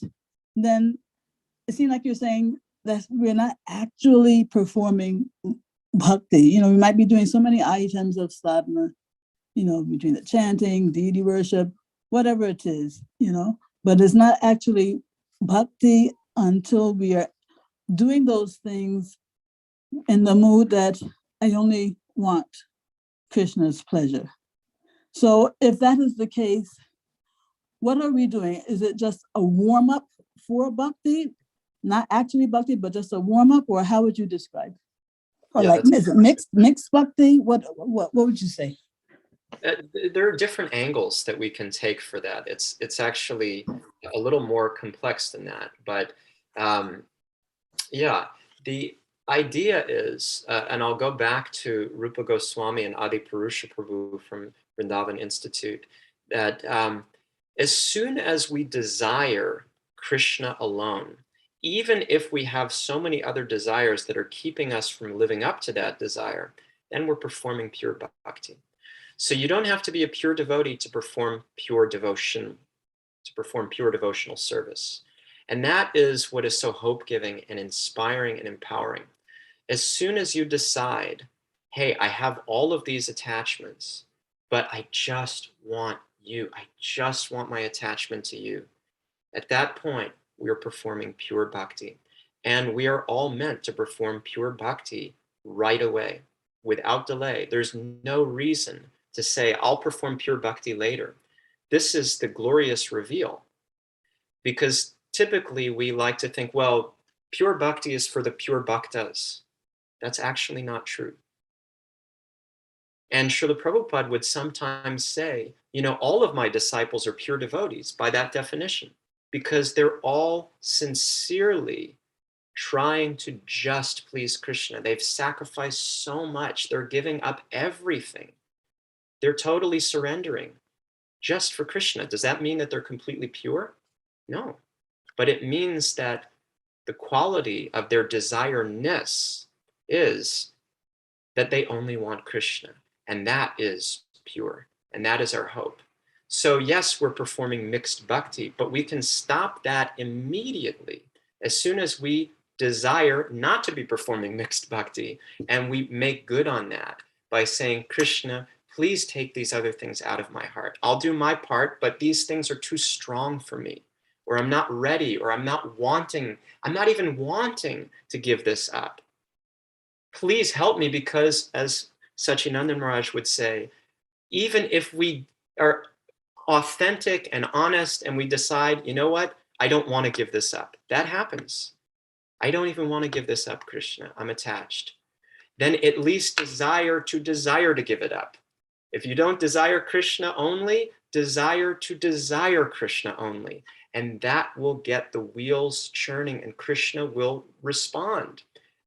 then it seems like you're saying that we're not actually performing bhakti. You know, we might be doing so many items of sadhana, you know, between the chanting, deity worship, whatever it is, you know, but it's not actually bhakti until we are doing those things in the mood that I only want Krishna's pleasure. So if that is the case, what are we doing? Is it just a warm-up for bhakti? Not actually bhakti, but just a warm-up, or how would you describe? Or Yeah, like, is it mixed bhakti? What would you say? There are different angles that we can take for that. It's actually a little more complex than that. But yeah, the idea is, and I'll go back to Rupa Goswami and Adi Purusha Prabhu from Vrindavan Institute, that as soon as we desire Krishna alone, even if we have so many other desires that are keeping us from living up to that desire, then we're performing pure bhakti. So you don't have to be a pure devotee to perform pure devotion, to perform pure devotional service. And that is what is so hope-giving and inspiring and empowering. As soon as you decide, hey, I have all of these attachments, but I just want you. I just want my attachment to you. At that point, we are performing pure bhakti. And we are all meant to perform pure bhakti right away, without delay. There's no reason to say, I'll perform pure bhakti later. This is the glorious reveal. Because typically we like to think, well, pure bhakti is for the pure bhaktas. That's actually not true. And Srila Prabhupada would sometimes say, you know, all of my disciples are pure devotees by that definition, because they're all sincerely trying to just please Krishna. They've sacrificed so much. They're giving up everything. They're totally surrendering just for Krishna. Does that mean that they're completely pure? No. But it means that the quality of their desire-ness is that they only want Krishna. And that is pure. And that is our hope. So yes, we're performing mixed bhakti, but we can stop that immediately as soon as we desire not to be performing mixed bhakti, and we make good on that by saying, Krishna, please take these other things out of my heart. I'll do my part, but these things are too strong for me, or I'm not ready, or I'm not even wanting to give this up. Please help me, because as Sachinandan Maharaj would say, even if we are authentic and honest and we decide, you know what, I don't want to give this up. That happens. I don't even want to give this up, Krishna. I'm attached. Then at least desire to give it up. If you don't desire Krishna only, desire to desire Krishna only. And that will get the wheels churning, and Krishna will respond.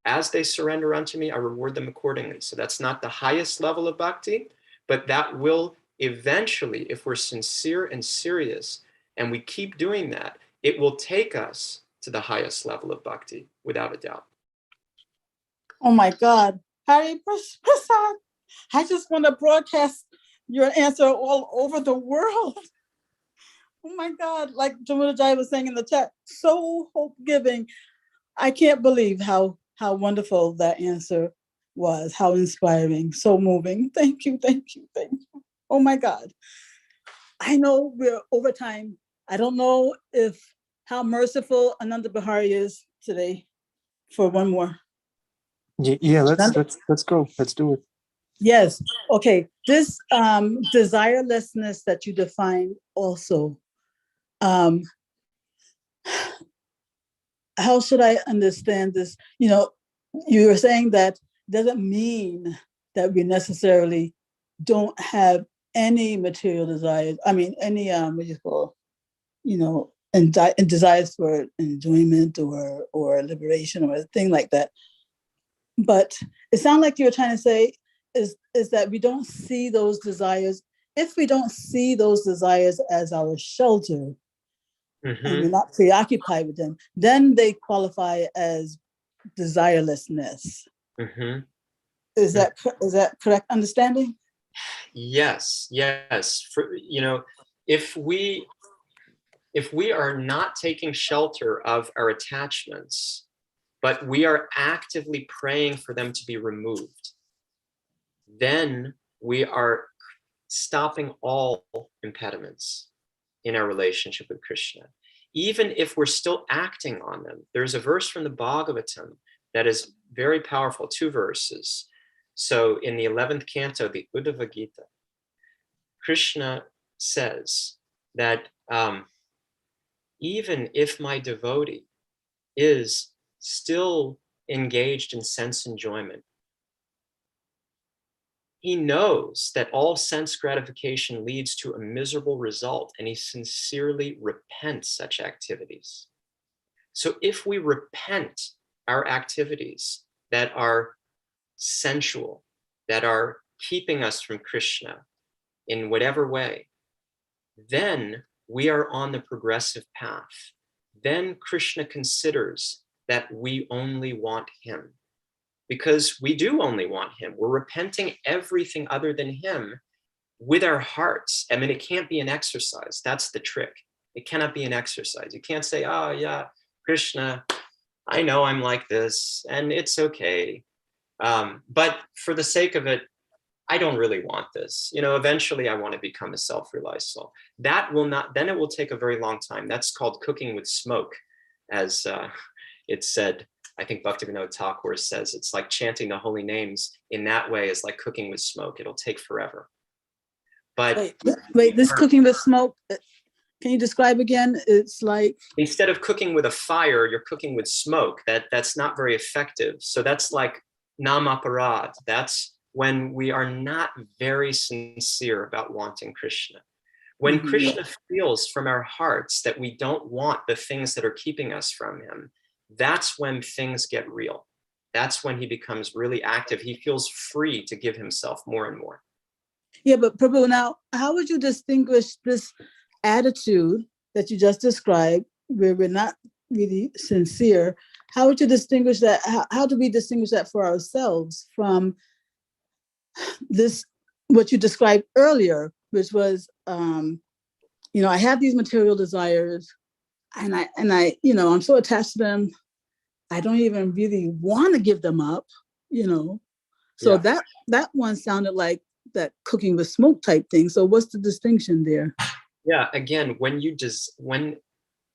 As they surrender unto me, I reward them accordingly. So that's not the highest level of bhakti, but that will eventually, if we're sincere and serious, and we keep doing that, it will take us to the highest level of bhakti, without a doubt. Oh my God. Hare Prasad. I just want to broadcast your answer all over the world. Oh my God. Like Jamuna Jai was saying in the chat, so hope-giving. I can't believe how wonderful that answer was, how inspiring, so moving. Thank you, thank you, thank you. Oh my God. I know we're over time. I don't know how merciful Ananda Bihari is today for one more. Yeah, let's go. Let's do it. Yes. Okay. This desirelessness that you define also, how should I understand this? You were saying that doesn't mean that we necessarily don't have any material desires. I mean, any what you call, and desires for enjoyment or liberation or a thing like that. But it sounds like you're trying to say is that we don't see those desires. If we don't see those desires as our shelter, and we're not preoccupied with them, then they qualify as desirelessness. Is that correct understanding? Yes. If we are not taking shelter of our attachments, but we are actively praying for them to be removed, then we are stopping all impediments in our relationship with Krishna. Even if we're still acting on them, there's a verse from the Bhagavatam that is very powerful, 2 verses. So in the 11th canto, the Uddhava Gita, Krishna says that even if my devotee is still engaged in sense enjoyment, he knows that all sense gratification leads to a miserable result, and he sincerely repents such activities. So if we repent our activities that are sensual, that are keeping us from Krishna in whatever way, then we are on the progressive path. Then Krishna considers that we only want him, because we do only want him. We're repenting everything other than him with our hearts. I mean, it can't be an exercise. That's the trick. It cannot be an exercise. You can't say, oh yeah, Krishna, I know I'm like this and it's okay. But for the sake of it, I don't really want this. Eventually I want to become a self-realized soul. That will not, then it will take a very long time. That's called cooking with smoke, as it's said. I think Bhaktivinoda Thakur says it's like chanting the holy names in that way is like cooking with smoke. It'll take forever. But wait, this cooking with smoke, can you describe again? It's like, instead of cooking with a fire, you're cooking with smoke. That's not very effective. So that's like namaparad. That's when we are not very sincere about wanting Krishna. When Krishna feels from our hearts that we don't want the things that are keeping us from him, that's when things get real. That's when he becomes really active. He feels free to give himself more and more. Yeah, but Prabhu, now, how would you distinguish this attitude that you just described, where we're not really sincere? How would you distinguish that? How do we distinguish that for ourselves from this, what you described earlier, which was, I have these material desires, and I, I'm so attached to them, I don't even really want to give them up, So that one sounded like that cooking with smoke type thing. So what's the distinction there? Yeah, again,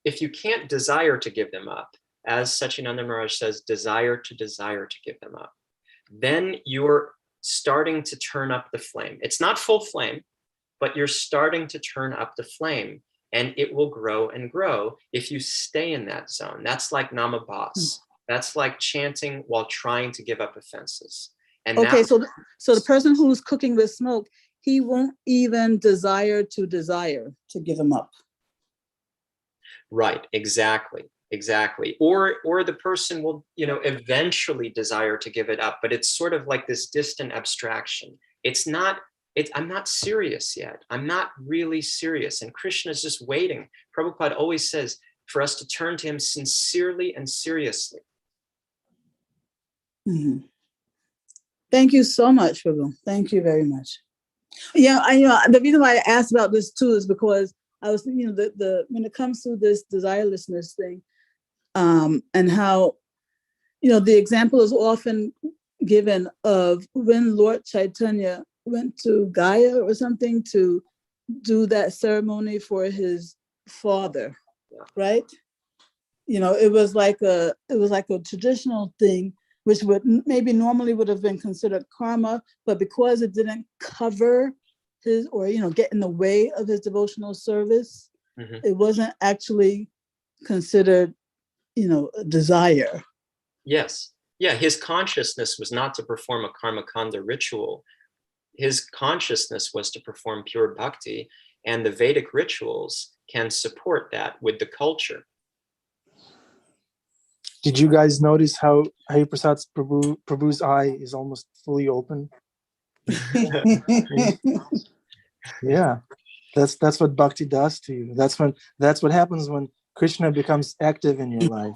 if you can't desire to give them up, as Sachinanda Maharaj says, desire to give them up, then you're starting to turn up the flame. It's not full flame, but you're starting to turn up the flame, and it will grow and grow if you stay in that zone. That's like namabhas. That's like chanting while trying to give up offenses. And okay, so the person who's cooking with smoke, he won't even desire to give them up. Right, exactly. Or the person will, eventually desire to give it up, but it's sort of like this distant abstraction. I'm not serious yet. I'm not really serious. And Krishna is just waiting. Prabhupada always says for us to turn to him sincerely and seriously. Mm-hmm. Thank you so much, Prabhu. Thank you very much. Yeah, the reason why I asked about this too is because I was thinking, when it comes to this desirelessness thing, and how, the example is often given of when Lord Chaitanya went to Gaya or something to do that ceremony for his father, right? It was like a traditional thing which would maybe normally would have been considered karma, but because it didn't cover his, or get in the way of his devotional service, it wasn't actually considered, a desire. Yes. Yeah, his consciousness was not to perform a karma kanda ritual. His consciousness was to perform pure bhakti, and the Vedic rituals can support that with the culture. Did you guys notice how Hariprasad Prabhu's eye is almost fully open? Yeah, that's what bhakti does to you. That's what happens when Krishna becomes active in your life.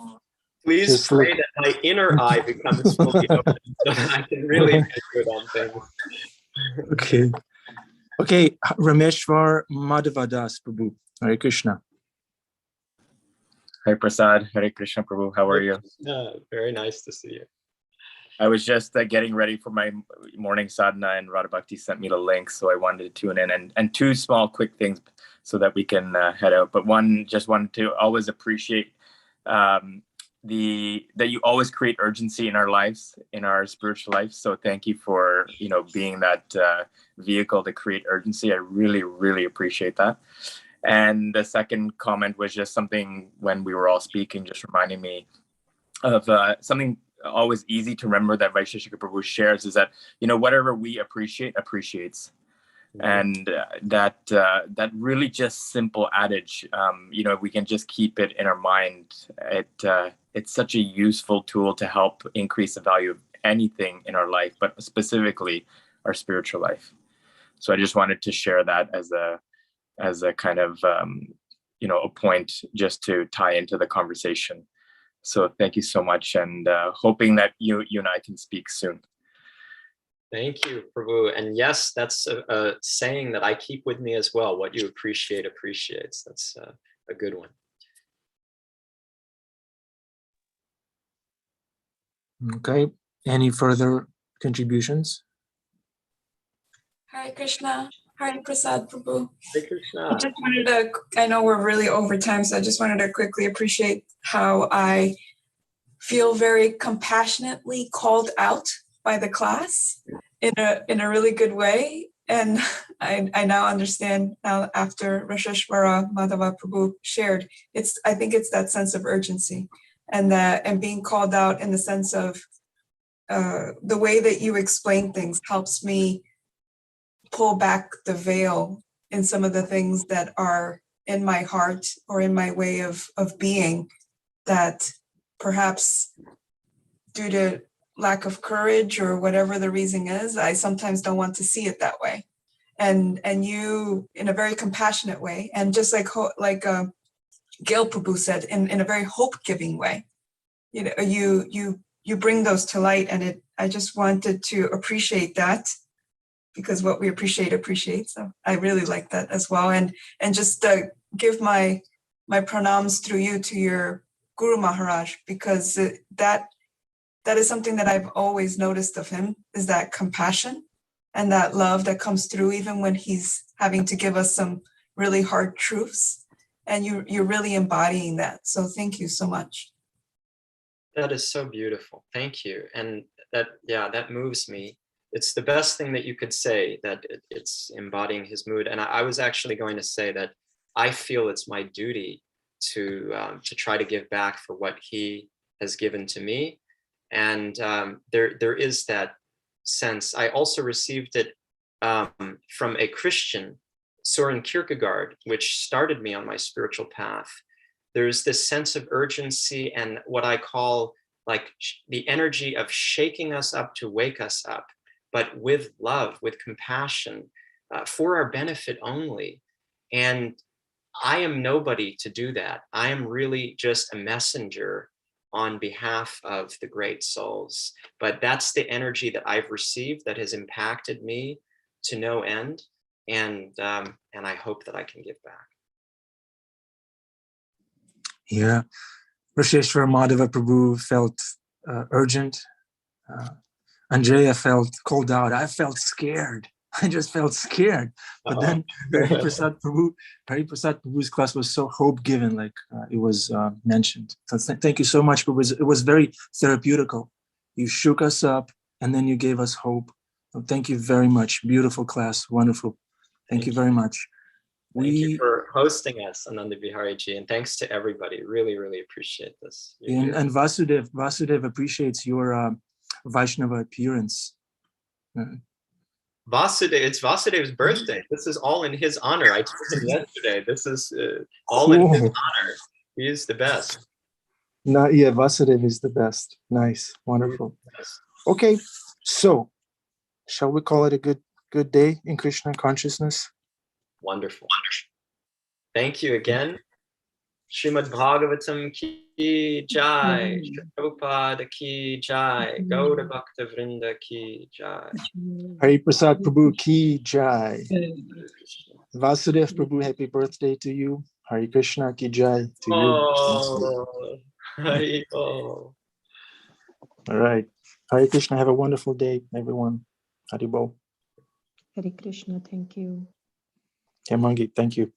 Please Just pray look. that my inner eye becomes fully open so that I can really get good on things. Okay, Rameshwar Madhavadas Prabhu. Hare Krishna. Hare Prasad, Hare Krishna Prabhu, how are you? Very nice to see you. I was just getting ready for my morning sadhana, and Radha Bhakti sent me the link, so I wanted to tune in. And two small quick things so that we can head out. But one, just wanted to always appreciate that you always create urgency in our lives, in our spiritual life. So thank you for being that vehicle to create urgency. I really, really appreciate that. And the second comment was just something when we were all speaking, just reminding me of something always easy to remember that Vaisheshika Prabhu shares, is that whatever we appreciate appreciates. And that really just simple adage, if we can just keep it in our mind, it's such a useful tool to help increase the value of anything in our life, but specifically our spiritual life. So I just wanted to share that as a kind of a point just to tie into the conversation. So thank you so much, and hoping that you and I can speak soon. Thank you, Prabhu. And yes, that's a saying that I keep with me as well. What you appreciate appreciates. That's a good one. Okay, any further contributions? Hare Krishna, Hare Prasad Prabhu. Hare Krishna. I just wanted to, I know we're really over time, so I just wanted to quickly appreciate how I feel very compassionately called out by the class in a really good way. And I now understand, now after Rasheshwara Madhava Prabhu shared, I think it's that sense of urgency and being called out in the sense of the way that you explain things helps me pull back the veil in some of the things that are in my heart or in my way of being, that perhaps due to lack of courage or whatever the reason is, I sometimes don't want to see it that way. And you, in a very compassionate way, and just like Gail Prabhu said, in a very hope-giving way, you bring those to light, and I just wanted to appreciate that, because what we appreciate appreciates. So I really like that as well, and just give my pranams through you to your Guru Maharaj, because that is something that I've always noticed of him, is that compassion and that love that comes through even when he's having to give us some really hard truths, and you're really embodying that. So thank you so much. That is so beautiful. Thank you. And that moves me. It's the best thing that you could say, that it's embodying his mood. And I was actually going to say that I feel it's my duty to try to give back for what he has given to me. And there is that sense. I also received it from a Christian, Soren Kierkegaard, which started me on my spiritual path. There's this sense of urgency and what I call like the energy of shaking us up to wake us up, but with love, with compassion, for our benefit only. And I am nobody to do that. I am really just a messenger on behalf of the great souls. But that's the energy that I've received that has impacted me to no end. And I hope that I can give back. Yeah, Rasheshwara Madhava Prabhu felt urgent. Andrea felt called out. I felt scared. I just felt scared. But then Hariprasad Prabhu's class was so hope-giving, like it was mentioned. So thank you so much, Prabhu. It was very therapeutical. You shook us up, and then you gave us hope. So thank you very much. Beautiful class. Wonderful. Thank you very much. Thank you for hosting us, Ananda Bihariji, and thanks to everybody. Really, really appreciate this. And Vasudev appreciates your Vaishnava appearance. Vasudev, it's Vasudev's birthday. This is all in his honor. I told him yesterday. This is all in his honor. He is the best. Yeah, Vasudev is the best. Nice, wonderful. Okay, so shall we call it a good day in Krishna consciousness? Wonderful. Thank you again. Srimad Bhagavatam ki jai. Prabhupada ki jai. Gauda Bhakta Vrinda ki jai. Hari Prasad Prabhu ki jai. Vasudev Prabhu, happy birthday to you. Hari Krishna ki jai to you. Hari Bo. All right. Hari Krishna, have a wonderful day, everyone. Hari Bo. Hare Krishna, thank you. Hemangi, thank you.